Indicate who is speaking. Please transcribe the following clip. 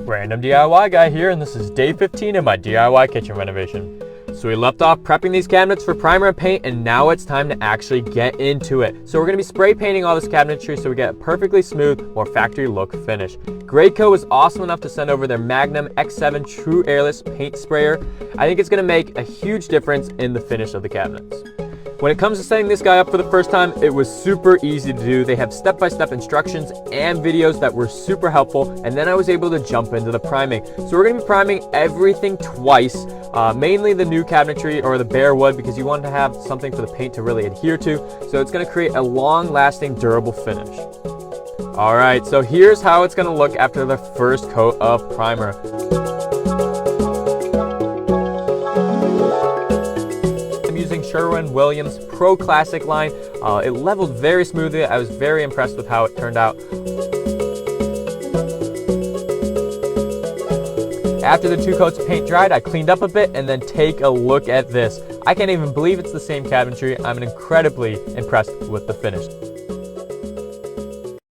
Speaker 1: Random DIY guy here, and this is day 15 of my DIY kitchen renovation. So we left off prepping these cabinets for primer and paint, and now it's time to actually get into it. So we're going to be spray painting all this cabinetry so we get a perfectly smooth, more factory look finish. Graco was awesome enough to send over their Magnum X7 True Airless Paint Sprayer. I think it's going to make a huge difference in the finish of the cabinets. When it comes to setting this guy up for the first time, it was super easy to do. They have step-by-step instructions and videos that were super helpful, and then I was able to jump into the priming. So we're going to be priming everything twice, mainly the new cabinetry or the bare wood, because you want to have something for the paint to really adhere to. So it's going to create a long-lasting, durable finish. Alright, so here's how it's going to look after the first coat of primer. Sherwin-Williams Pro Classic line. It leveled very smoothly. I was very impressed with how it turned out. After the 2 coats of paint dried, I cleaned up a bit, and then take a look at this. I can't even believe it's the same cabinetry. I'm incredibly impressed with the finish.